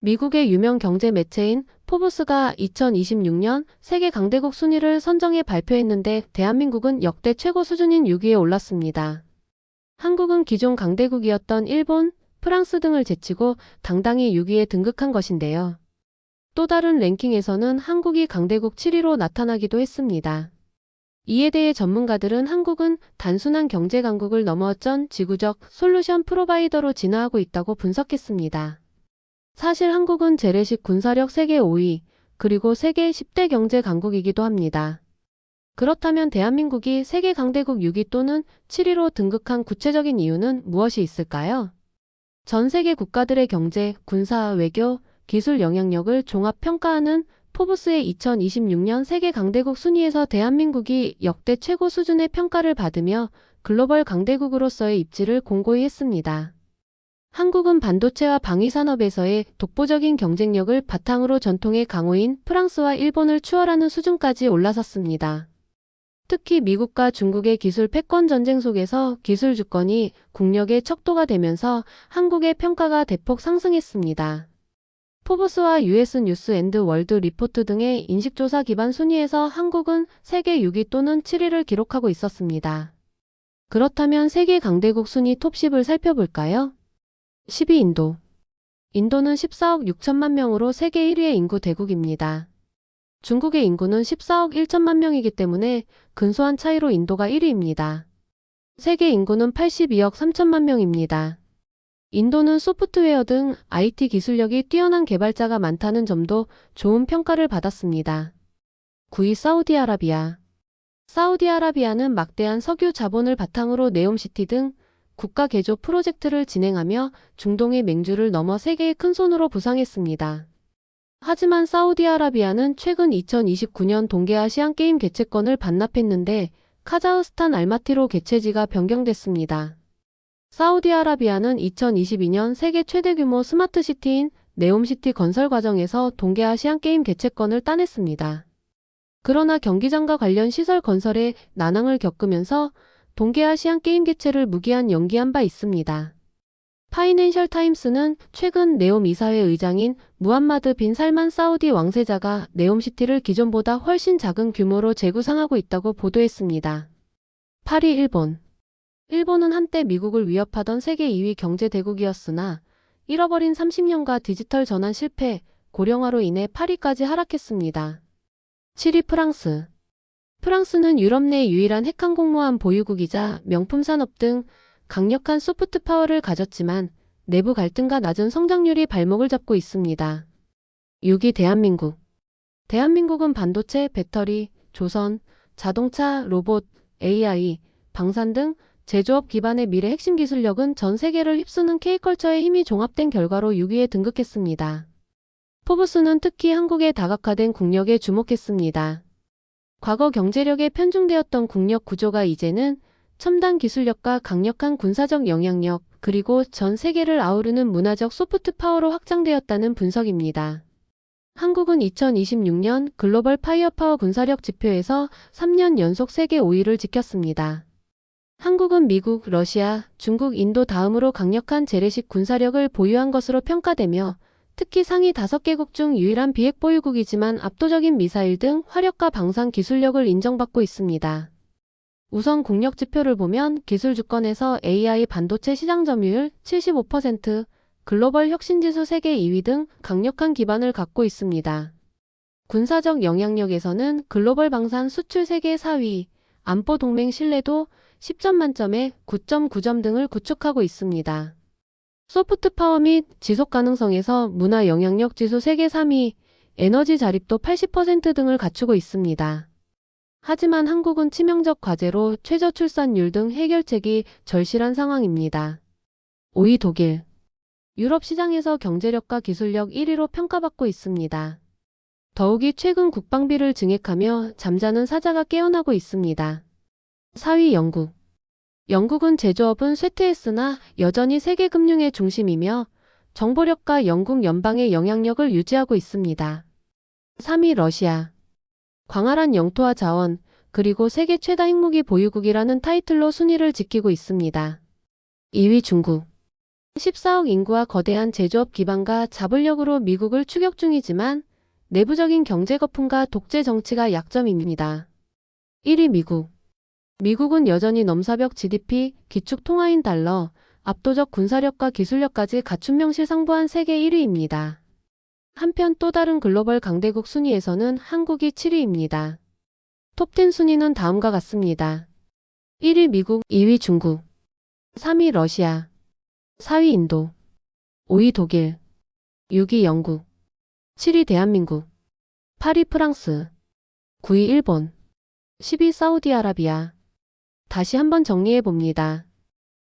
미국의 유명 경제 매체인 포브스가 2026년 세계 강대국 순위를 선정해 발표했는데 대한민국은 역대 최고 수준인 6위에 올랐습니다. 한국은 기존 강대국이었던 일본, 프랑스 등을 제치고 당당히 6위에 등극한 것인데요. 또 다른 랭킹에서는 한국이 강대국 7위로 나타나기도 했습니다. 이에 대해 전문가들은 한국은 단순한 경제 강국을 넘어 전 지구적 솔루션 프로바이더로 진화하고 있다고 분석했습니다. 사실 한국은 재래식 군사력 세계 5위, 그리고 세계 10대 경제 강국이기도 합니다. 그렇다면 대한민국이 세계 강대국 6위 또는 7위로 등극한 구체적인 이유는 무엇이 있을까요? 전 세계 국가들의 경제, 군사, 외교, 기술 영향력을 종합 평가하는 포브스의 2026년 세계 강대국 순위에서 대한민국이 역대 최고 수준의 평가를 받으며 글로벌 강대국으로서의 입지를 공고히 했습니다. 한국은 반도체와 방위산업에서의 독보적인 경쟁력을 바탕으로 전통의 강호인 프랑스와 일본을 추월하는 수준까지 올라섰습니다. 특히 미국과 중국의 기술 패권 전쟁 속에서 기술 주권이 국력의 척도가 되면서 한국의 평가가 대폭 상승했습니다. 포브스와 US 뉴스 앤드 월드 리포트 등의 인식조사 기반 순위에서 한국은 세계 6위 또는 7위를 기록하고 있었습니다. 그렇다면 세계 강대국 순위 톱10을 살펴볼까요? 10위 인도. 인도는 14억 6천만 명으로 세계 1위의 인구 대국입니다. 중국의 인구는 14억 1천만 명이기 때문에 근소한 차이로 인도가 1위입니다. 세계 인구는 82억 3천만 명입니다. 인도는 소프트웨어 등 IT 기술력이 뛰어난 개발자가 많다는 점도 좋은 평가를 받았습니다. 9위 사우디아라비아. 사우디아라비아는 막대한 석유 자본을 바탕으로 네옴시티 등 국가 개조 프로젝트를 진행하며 중동의 맹주를 넘어 세계의 큰손으로 부상했습니다. 하지만 사우디아라비아는 최근 2029년 동계아시안게임 개최권을 반납했는데 카자흐스탄 알마티로 개최지가 변경됐습니다. 사우디아라비아는 2022년 세계 최대 규모 스마트시티인 네옴시티 건설 과정에서 동계아시안게임 개최권을 따냈습니다. 그러나 경기장과 관련 시설 건설에 난항을 겪으면서 동계아시안게임 개최를 무기한 연기한 바 있습니다. 파이낸셜 타임스는 최근 네옴 이사회 의장인 무함마드 빈 살만 사우디 왕세자가 네옴시티를 기존보다 훨씬 작은 규모로 재구상하고 있다고 보도했습니다. 8위 일본. 일본은 한때 미국을 위협하던 세계 2위 경제 대국이었으나 잃어버린 30년과 디지털 전환 실패, 고령화로 인해 8위까지 하락했습니다. 7위 프랑스. 프랑스는 유럽 내 유일한 핵항공모함 보유국이자 명품 산업 등 강력한 소프트 파워를 가졌지만 내부 갈등과 낮은 성장률이 발목을 잡고 있습니다. 6위 대한민국. 대한민국은 반도체, 배터리, 조선, 자동차, 로봇, AI, 방산 등 제조업 기반의 미래 핵심 기술력은 전 세계를 휩쓰는 K컬처의 힘이 종합된 결과로 6위에 등극했습니다. 포브스는 특히 한국의 다각화된 국력에 주목했습니다. 과거 경제력에 편중되었던 국력 구조가 이제는 첨단 기술력과 강력한 군사적 영향력, 그리고 전 세계를 아우르는 문화적 소프트 파워로 확장되었다는 분석입니다. 한국은 2026년 글로벌 파이어파워 군사력 지표에서 3년 연속 세계 5위를 지켰습니다. 한국은 미국, 러시아, 중국, 인도 다음으로 강력한 재래식 군사력을 보유한 것으로 평가되며 특히 상위 5개국 중 유일한 비핵 보유국이지만 압도적인 미사일 등 화력과 방산 기술력을 인정받고 있습니다. 우선 국력 지표를 보면 기술 주권에서 AI 반도체 시장 점유율 75%, 글로벌 혁신지수 세계 2위 등 강력한 기반을 갖고 있습니다. 군사적 영향력에서는 글로벌 방산 수출 세계 4위, 안보 동맹 신뢰도 10점 만점에 9.9점 등을 구축하고 있습니다. 소프트 파워 및 지속 가능성에서 문화 영향력 지수 세계 3위, 에너지 자립도 80% 등을 갖추고 있습니다. 하지만 한국은 치명적 과제로 최저 출산율 등 해결책이 절실한 상황입니다. 5위 독일. 유럽 시장에서 경제력과 기술력 1위로 평가받고 있습니다. 더욱이 최근 국방비를 증액하며 잠자는 사자가 깨어나고 있습니다. 4위 영국. 영국은 제조업은 쇠퇴했으나 여전히 세계 금융의 중심이며 정보력과 영국 연방의 영향력을 유지하고 있습니다. 3위 러시아. 광활한 영토와 자원, 그리고 세계 최다 핵무기 보유국이라는 타이틀로 순위를 지키고 있습니다. 2위 중국. 14억 인구와 거대한 제조업 기반과 자본력으로 미국을 추격 중이지만 내부적인 경제 거품과 독재 정치가 약점입니다. 1위 미국. 미국은 여전히 넘사벽 GDP, 기축 통화인 달러, 압도적 군사력과 기술력까지 갖춘 명실상부한 세계 1위입니다. 한편 또 다른 글로벌 강대국 순위에서는 한국이 7위입니다. 톱10 순위는 다음과 같습니다. 1위 미국, 2위 중국, 3위 러시아, 4위 인도, 5위 독일, 6위 영국, 7위 대한민국, 8위 프랑스, 9위 일본, 10위 사우디아라비아. 다시 한번 정리해 봅니다.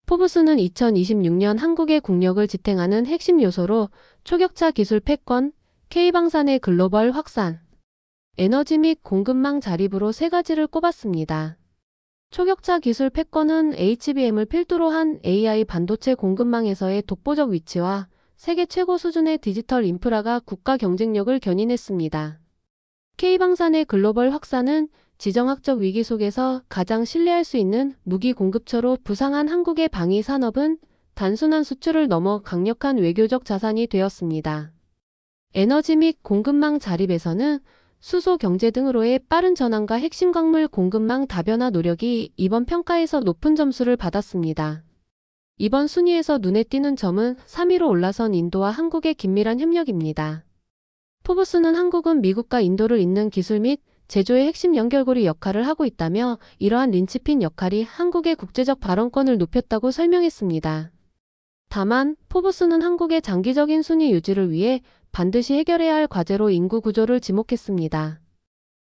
포브스는 2026년 한국의 국력을 지탱하는 핵심 요소로 초격차 기술 패권, K방산의 글로벌 확산, 에너지 및 공급망 자립으로 세 가지를 꼽았습니다. 초격차 기술 패권은 HBM을 필두로 한 AI 반도체 공급망에서의 독보적 위치와 세계 최고 수준의 디지털 인프라가 국가 경쟁력을 견인했습니다. K방산의 글로벌 확산은 지정학적 위기 속에서 가장 신뢰할 수 있는 무기 공급처로 부상한 한국의 방위 산업은 단순한 수출을 넘어 강력한 외교적 자산이 되었습니다. 에너지 및 공급망 자립에서는 수소 경제 등으로의 빠른 전환과 핵심 광물 공급망 다변화 노력이 이번 평가에서 높은 점수를 받았습니다. 이번 순위에서 눈에 띄는 점은 3위로 올라선 인도와 한국의 긴밀한 협력입니다. 포브스는 한국은 미국과 인도를 잇는 기술 및 제조의 핵심 연결고리 역할을 하고 있다며 이러한 린치핀 역할이 한국의 국제적 발언권을 높였다고 설명했습니다. 다만 포브스는 한국의 장기적인 순위 유지를 위해 반드시 해결해야 할 과제로 인구 구조를 지목했습니다.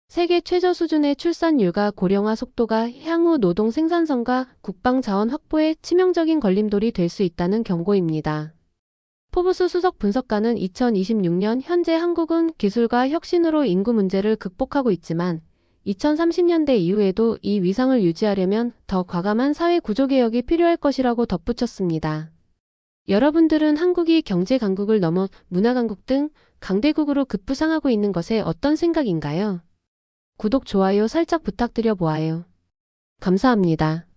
세계 최저 수준의 출산율과 고령화 속도가 향후 노동 생산성과 국방 자원 확보에 치명적인 걸림돌이 될 수 있다는 경고입니다. 포브스 수석 분석가는 2026년 현재 한국은 기술과 혁신으로 인구 문제를 극복하고 있지만 2030년대 이후에도 이 위상을 유지하려면 더 과감한 사회 구조 개혁이 필요할 것이라고 덧붙였습니다. 여러분들은 한국이 경제 강국을 넘어 문화 강국 등 강대국으로 급부상하고 있는 것에 어떤 생각인가요? 구독, 좋아요 살짝 부탁드려 보아요. 감사합니다.